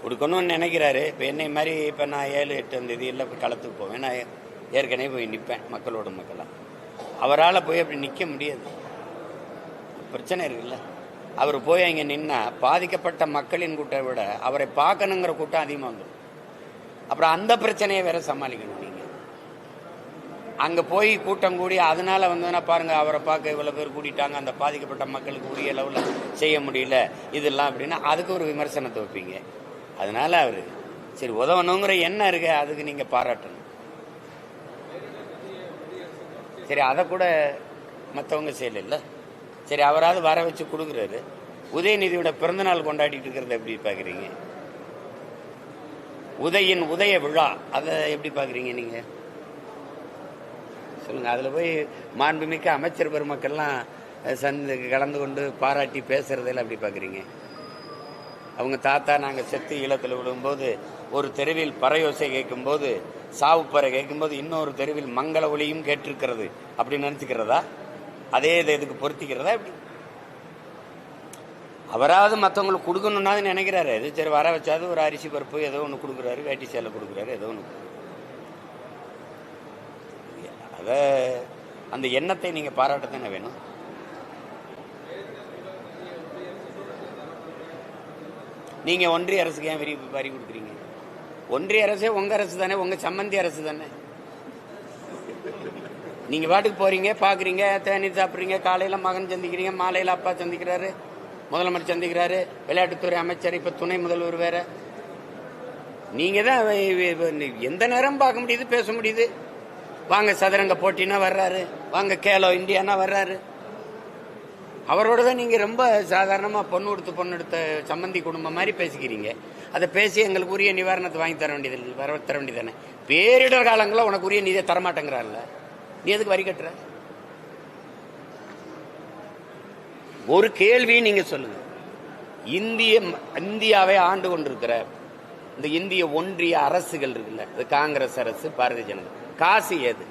கொடுக்கணும்னு நினைக்கிறாரு. இப்போ என்னை மாதிரி இப்போ நான் 7, 8 தேதியில் போய் களத்துக்கு போவேன். நான் ஏற்கனவே போய் நிற்பேன் மக்களோட மக்களாக. அவரால் போய் அப்படி நிற்க முடியாது, பிரச்சனை இருக்குல்ல. அவர் போய் அங்கே நின்னா பாதிக்கப்பட்ட மக்களின் கூட்டத்தை விட அவரை பார்க்கணுங்கிற கூட்டம் அதிகமாக வந்துடும். அப்புறம் அந்த பிரச்சனையை வேற சமாளிக்கணும். நீங்கள் அங்கே போய் கூட்டம் கூடி அதனால வந்ததுன்னா பாருங்க, அவரை பார்க்க இவ்வளோ பேர் கூட்டிட்டாங்க, அந்த பாதிக்கப்பட்ட மக்களுக்கு உரிய லெவலில் செய்ய முடியல இதெல்லாம் அப்படின்னா அதுக்கு ஒரு விமர்சனத்தை வைப்பீங்க. அதனால அவர் சரி உதவணுங்கிற எண்ணம் இருக்கு, அதுக்கு நீங்கள் பாராட்டணும். சரி அதை கூட மற்றவங்க செய்யல. சரி அவராது வர வச்சு கொடுக்குறாரு. உதயநிதியோட பிறந்தநாள் கொண்டாடிட்டு இருக்கிறத எப்படி பார்க்குறீங்க? உதய விழா அதை எப்படி பார்க்குறீங்க நீங்கள் சொல்லுங்கள். அதில் போய் மாண்புமிக்க அமைச்சர் பெருமக்கள்லாம் கலந்து கொண்டு பாராட்டி பேசுறதெல்லாம் எப்படி பார்க்குறீங்க? அவங்க தாத்தா நாங்கள் செத்து ஈழத்தில் விழும்போது ஒரு தெருவில் பறையோசை கேட்கும்போது, சாவுப்பறை கேட்கும்போது இன்னொரு தெருவில் மங்கள ஒளியும் கேட்டிருக்கிறது அப்படின்னு நினச்சிக்கிறதா? அதே இதை இதுக்கு பொருத்திக்கிறதா? எப்படி அவராவது மற்றவங்களுக்கு கொடுக்கணுன்னா நினைக்கிறாரு. இது சரி வர வச்சாது ஒரு அரிசி பருப்பு ஏதோ ஒன்று கொடுக்குறாரு, வேட்டி சேலை கொடுக்குறாரு, ஏதோ ஒன்று. அத அந்த எண்ணத்தை நீங்கள் பாராட்டத்தானே வேணும். நீங்கள் ஒன்றிய அரசுக்கு ஏன் வரி கொடுக்குறீங்க? ஒன்றிய அரசே உங்கள் அரசு தானே, உங்கள் சம்மந்தி அரசு தானே. நீங்கள் பாட்டுக்கு போகிறீங்க, பார்க்குறீங்க, தேநீர் சாப்பிட்றீங்க, காலையில் மகன் சந்திக்கிறீங்க, மாலையில் அப்பா சந்திக்கிறாரு, முதலமைச்சர் சந்திக்கிறாரு, விளையாட்டுத்துறை அமைச்சர், இப்போ துணை முதல்வர் வேற. நீங்கள் தான் எந்த நேரம் பார்க்க முடியுது, பேச முடியுது. வாங்க சதுரங்க போட்டினா வர்றாரு, வாங்க கேலோ இந்தியானா வர்றாரு. அவரோட தான் நீங்கள் ரொம்ப சாதாரணமாக பொண்ணு எடுத்த சம்மந்தி குடும்பம் மாதிரி பேசிக்கிறீங்க. அதை பேசி எங்களுக்கு உரிய நிவாரணத்தை வாங்கி தர வேண்டியது தானே. பேரிடர் காலங்களில் உனக்கு உரிய நிதியை தரமாட்டேங்கிறான்ல, நீ எதுக்கு வரி கட்டுற? ஒரு கேள்வி நீங்க சொல்லுங்க. இந்தியாவை ஆண்டு கொண்டிருக்கிற இந்த இந்திய ஒன்றிய அரசுகள் இருக்குல்ல, காங்கிரஸ் அரசு, பாரதிய ஜனதா, காசு ஏது?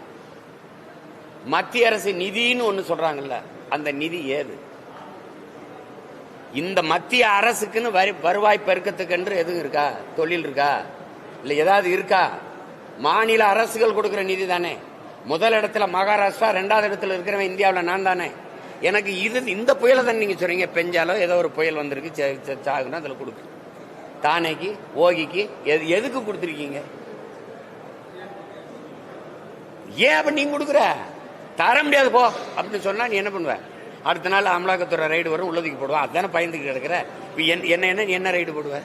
மத்திய அரசு நிதின்னு ஒண்ணு சொல்றாங்கல்ல, அந்த நிதி ஏது? இந்த மத்திய அரசுக்குன்னு வருவாய் பெருக்கத்துக்கு என்று எதுவும் இருக்கா? தொழில் இருக்கா? இல்ல ஏதாவது இருக்கா? மாநில அரசுகள் கொடுக்கிற நிதி தானே. முதல் இடத்துல மகாராஷ்டிரா, 2வது இடத்துல இருக்கிறவன் இந்தியாவில் நான் தானே. எனக்கு இந்த புயலை தான் நீங்க சொல்றீங்க, பெஞ்சாலோ ஏதோ ஒரு புயல் வந்திருக்கு சாகுனா அதுல கொடுக்கு, தானேக்கு ஓகிக்கு எதுக்கு கொடுத்துருக்கீங்க? ஏன் அப்ப நீங்க கொடுக்குற? தர முடியாது போ அப்படின்னு சொன்னா நீ என்ன பண்ணுவ? அடுத்த நாள் அமலாக்கத்துறை ரைடு வரும், உள்ளதுக்கு போடுவா. அதுதானே பயந்துக்கிட்டு இருக்கிற. என்ன ரைடு போடுவ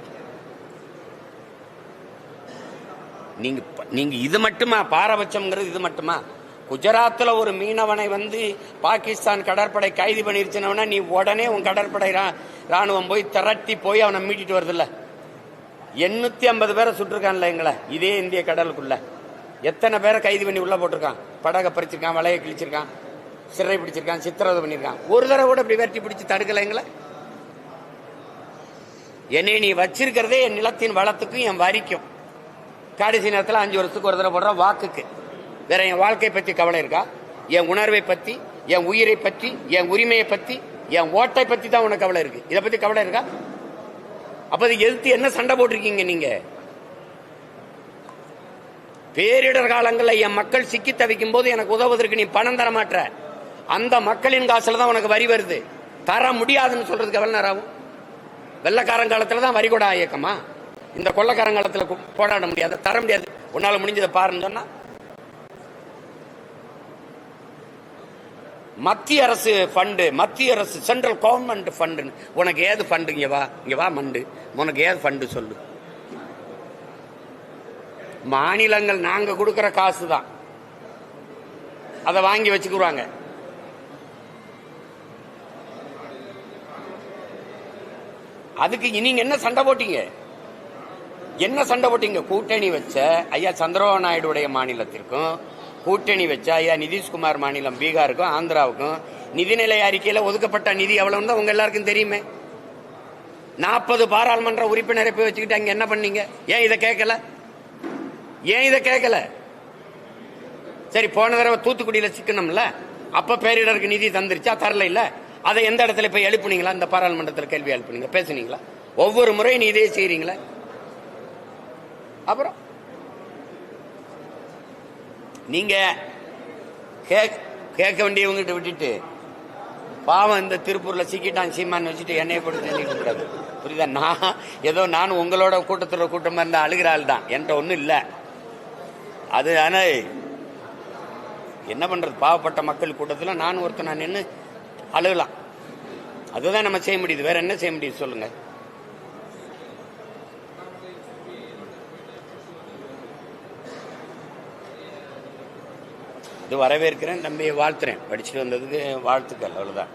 நீங்க? இது மட்டுமா பாரபட்சம்ங்கிறது? இது மட்டுமா? குஜராத்ல ஒரு மீனவனை பாகிஸ்தான் கடற்படை கைது பண்ணிருச்சுனா நீ உடனே உன் கடற்படை ராணுவம் போய் திரட்டி போய் அவனை மீட்டிட்டு வருதுல்ல. 850 பேரை சுட்டிருக்கான்ல எங்களை இதே இந்திய கடலுக்குள்ள. எத்தனை பேரை கைது பண்ணி உள்ள போட்டிருக்கான்? படகை பறிச்சிருக்கான், வலையை கிழிச்சிருக்கான், சிறை பிடிச்சிருக்கான், சித்திரவதை பண்ணிருக்கான். ஒரு தடவை கூட இப்படி வெட்டி பிடிச்சு தடுக்கல எங்களை. என்னை நீ வச்சிருக்கிறதே என் நிலத்தின் வளத்துக்கும் என் வரிக்கும். கடைசி நேரத்தில் 5 வருஷத்துக்கு ஒரு தடவை போடுற வாக்குக்கு. வேற என் வாழ்க்கை பற்றி கவலை இருக்கா? என் உணர்வை பற்றி, என் உயிரை பற்றி, என் உரிமையை பற்றி, என் ஓட்டை பற்றி தான் உனக்கு கவலை இருக்கு. இதை பத்தி கவலை இருக்கா? அப்ப எதிர்த்து என்ன சண்டை போட்டிருக்கீங்க நீங்க? பேரிடர் காலங்களில் என் மக்கள் சிக்கி தவிக்கும் போது எனக்கு உதவுவதற்கு நீ பணம் தர மாட்ட. அந்த மக்களின் காசுல தான் உனக்கு வரி வருது. தர முடியாதுன்னு சொல்றதுக்கு எவ்வளவு நேரம் ஆகும்? வெள்ளக்காரன் காலத்துல தான் வரி கூட இயக்கமா? இந்த கொள்ளக்காரங்காலத்தில் போராட முடியாது, தர முடியாது. உன்னால முடிஞ்சதை பாருன்னு சொன்னா மத்திய அரசு ஃபண்டு, மத்திய அரசு சென்ட்ரல் கவர்மெண்ட் ஃபண்டு. உனக்கு ஏது ஃபண்டு? இங்க வா மண்டு, உனக்கு ஏது ஃபண்டு சொல்லு. மாநிலங்கள் நாங்க கொடுக்கிற காசு தான், அதை வாங்கி வச்சுக்குவாங்க. அதுக்கு நீங்க என்ன சண்டை போட்டீங்க? என்ன சண்டை போட்டீங்க? கூட்டணி வச்ச ஐயா சந்திரபாபு நாயுடைய மாநிலத்திற்கும், கூட்டணி வச்ச ஐயா நிதிஷ்குமார் மாநிலம் பீகாருக்கும் ஆந்திராவுக்கும் நிதிநிலை அறிக்கையில ஒதுக்கப்பட்ட நிதி எவ்வளவு தான் உங்க எல்லாருக்கும் தெரியுமே. 40 பாராளுமன்ற உறுப்பினரை போய் வச்சுக்கிட்டு அங்க என்ன பண்ணீங்க? ஏன் இதை கேட்கல? சரி, போன தடவை தூத்துக்குடியில சிக்கணும்ல, அப்ப பேரிடருக்கு நிதி தந்துருச்சா? தரல இல்ல. அதை எந்த இடத்துல போய் எழுப்புனீங்களா? இந்த பாராளுமன்றத்தில் கேள்வி எழுப்புனீங்க, பேசுனீங்களா? ஒவ்வொரு முறையும் நீ இதே செய்றீங்களா? அப்புறம் நீங்க கேட்க வேண்டியவங்கிட்ட விட்டுட்டு பாவம் இந்த திருப்பூர்ல சிக்கிட்டான் சீமான் வச்சுட்டு என்னைய போட்டு தெரிஞ்சுக்க கூடாது. புரியுதா? நான் ஏதோ நானும் உங்களோட கூட்டத்தில் கூட்டமா இருந்த அழுகிற ஆள் தான், என்கிட்ட ஒன்றும் இல்லை. அது ஆனால் என்ன பண்றது, பாவப்பட்ட மக்கள் கூட்டத்தில் நான் ஒருத்தர் நான் நின்று அழுகலாம். அதுதான் நம்ம செய்ய முடியுது. வேற என்ன செய்ய முடியுது சொல்லுங்க? இது வரவேற்கிறேன், தம்பியை வாழ்த்துறேன், படிச்சுட்டு வந்ததுக்கு வாழ்த்துக்கள், அவ்வளோதான்.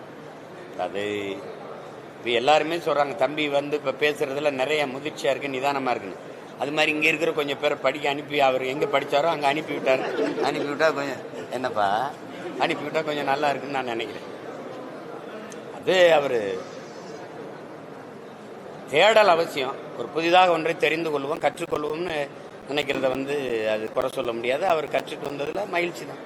அது இப்போ எல்லாருமே சொல்கிறாங்க தம்பி வந்து இப்போ பேசுறதுல நிறைய முதிர்ச்சியாக இருக்கு, நிதானமாக இருக்குன்னு. அது மாதிரி இங்கே இருக்கிற கொஞ்சம் பேரை படிக்க அனுப்பி அவர் எங்கே படித்தாரோ அங்கே அனுப்பிவிட்டார். அனுப்பிவிட்டா கொஞ்சம் என்னப்பா அனுப்பிவிட்டா கொஞ்சம் நல்லா இருக்குன்னு நான் நினைக்கிறேன். அது அவர் தேடல் அவசியம். ஒரு புதிதாக ஒன்றை தெரிந்து கொள்வோம், கற்றுக்கொள்வோம்னு நினைக்கிறத வந்து அது குறை சொல்ல முடியாது. அவர் கற்றுட்டு வந்ததுல மகிழ்ச்சி தான்.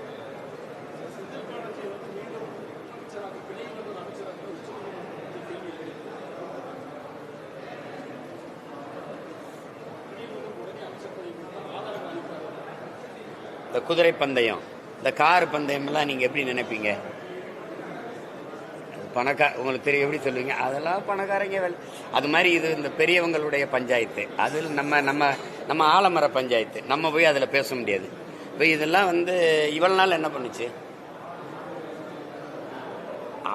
இந்த குதிரை பந்தயம், இந்த கார் பந்தயம் எல்லாம் நீங்க எப்படி நினைப்பீங்க? உங்களுக்கு தெரியும், எப்படி சொல்லுவீங்க? அதெல்லாம் பணக்காரங்க வேலை. அது மாதிரி இது இந்த பெரியவங்களுடைய பஞ்சாயத்து, அதில் நம்ம நம்ம நம்ம ஆலமர பஞ்சாயத்து, நம்ம போய் அதில் பேச முடியாது. இப்போ இதெல்லாம் வந்து இவ்வளவு நாள் என்ன பண்ணுச்சு?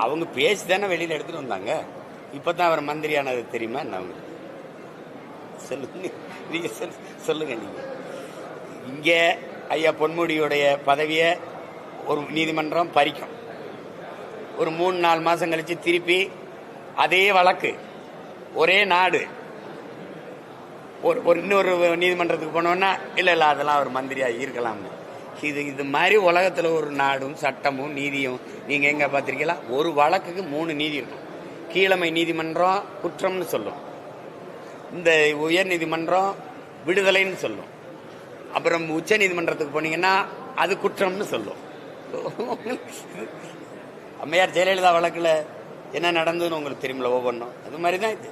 அவங்க பேசி தானே வெளியில் எடுத்துட்டு வந்தாங்க. இப்போதான் அவர் மந்திரியானது தெரியுமா என்ன? அவங்க சொல்லுங்க, நீங்க சொல்லுங்க. நீங்க இங்கே ஐயா பொன்முடியுடைய பதவியை ஒரு நீதிமன்றம் பறிக்கும். ஒரு 3-4 மாசம் கழிச்சு திருப்பி அதே வழக்கு, ஒரே நாடு, ஒரு இன்னொரு நீதிமன்றத்துக்கு போனோம்னா இல்லை அதெல்லாம் ஒரு மந்திரியா இருக்கலாம்னு. இது மாதிரி உலகத்தில் ஒரு நாடும் சட்டமும் நீதியும் நீங்க எங்க பார்த்திருக்கீங்களா? ஒரு வழக்குக்கு 3 நீதி இருக்கும். கீழமை நீதிமன்றம் குற்றம்னு சொல்லும், இந்த உயர் நீதிமன்றம் விடுதலைன்னு சொல்லும், அப்புறம் உச்ச நீதிமன்றத்துக்கு போனீங்கன்னா அது குற்றம்னு சொல்லும். அம்மையார் ஜெயலலிதா வழக்குல என்ன நடந்ததுன்னு உங்களுக்கு தெரியுமில்ல ஒவ்வொன்றும். அது மாதிரி தான் இது.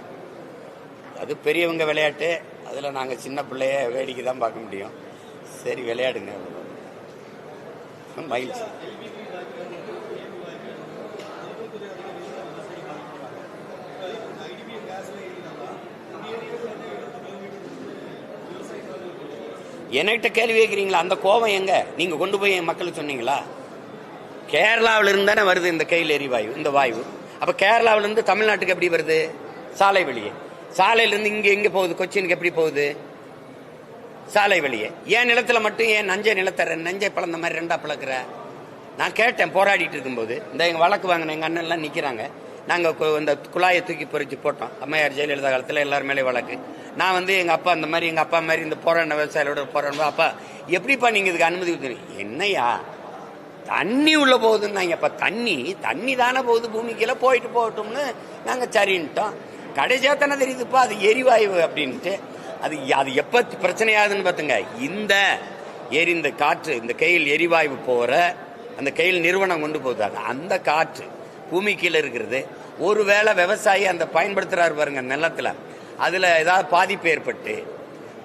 அது பெரியவங்க விளையாட்டு, அதுல நாங்க சின்ன பிள்ளைய வேடிக்கை தான் பார்க்க முடியும். சரி, விளையாடுங்க, மகிழ்ச்சி. என்கிட்ட கேள்வி கேட்கிறீங்களா? அந்த கோபம் எங்க? நீங்க கொண்டு போய் என் மக்களுக்கு சொன்னீங்களா? கேரளாவில இருந்து தானே வருது இந்த கையில் எரிவாயு, இந்த வாயு. அப்ப கேரளாவில இருந்து தமிழ்நாட்டுக்கு எப்படி வருது? சாலை வழியே. சாலையில இருந்து இங்க எங்க போகுது? கொச்சினுக்கு எப்படி போகுது? சாலை வழியே. ஏன் நிலத்துல மட்டும் ஏன் நஞ்சை பழந்த மாதிரி 2ஆ பிளக்குற? நான் கேட்டேன் போராடிட்டு இருக்கும்போது. இந்த எங்க வழக்கு வாங்கின எங்க அண்ணன் எல்லாம் நிக்கிறாங்க. நாங்க இந்த குழாயை தூக்கி பொறிச்சு போட்டோம். அம்மையார் ஜெயலலிதா காலத்துல எல்லாரும் மேலே வழக்கு. நான் வந்து எங்க அப்பா அந்த மாதிரி, எங்க அப்பா மாதிரி இந்த போராடின விவசாயிகளோட போராடுவோம். அப்பா எப்படிப்பா நீங்க இதுக்கு அனுமதி கொடுத்துருங்க? என்னையா தண்ணி உள்ள போகுதுன்னாங்க. அப்ப தண்ணி தானே போகுது, பூமிக்குள்ள போயிட்டு போகட்டும்னு நாங்க சரின்ட்டோம். கடைசியா தானே தெரியுதுப்பா அது எரிவாயு அப்படின்ட்டு. அது எப்ப பிரச்சனையாகுதுன்னு பாத்துங்க. இந்த காற்று, இந்த கையில் எரிவாயு போற அந்த கையில் நிறுவனம் கொண்டு போகுது, அந்த காற்று பூமி கீழே இருக்கிறது. ஒருவேளை விவசாயி அந்த பயன்படுத்துறாரு பாருங்க நிலத்துல, அதுல ஏதாவது பாதிப்பு ஏற்பட்டு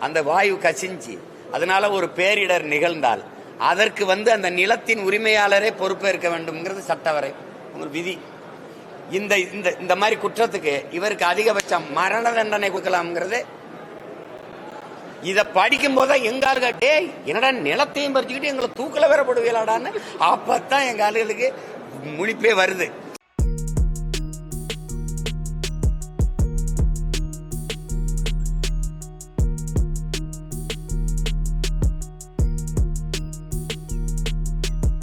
அந்த வாயு கசிஞ்சு அதனால ஒரு பேரிடர் நிகழ்ந்தால் அதற்கு வந்து அந்த நிலத்தின் உரிமையாளரே பொறுப்பேற்க வேண்டும்ங்கிறது சட்டவரை உங்களுக்கு விதி. இந்த மாதிரி குற்றத்துக்கு இவருக்கு அதிகபட்சம் மரண தண்டனை கொடுக்கலாம்ங்கிறது. இதை படிக்கும் போது எங்க ஆளுங்க டேய் என்னடா நிலத்தையும் பறிச்சுக்கிட்டு எங்களை தூக்கல வேற போடுவீங்களாடான்னு அப்பதான் எங்க ஆளுகளுக்கு முழிப்பே வருது.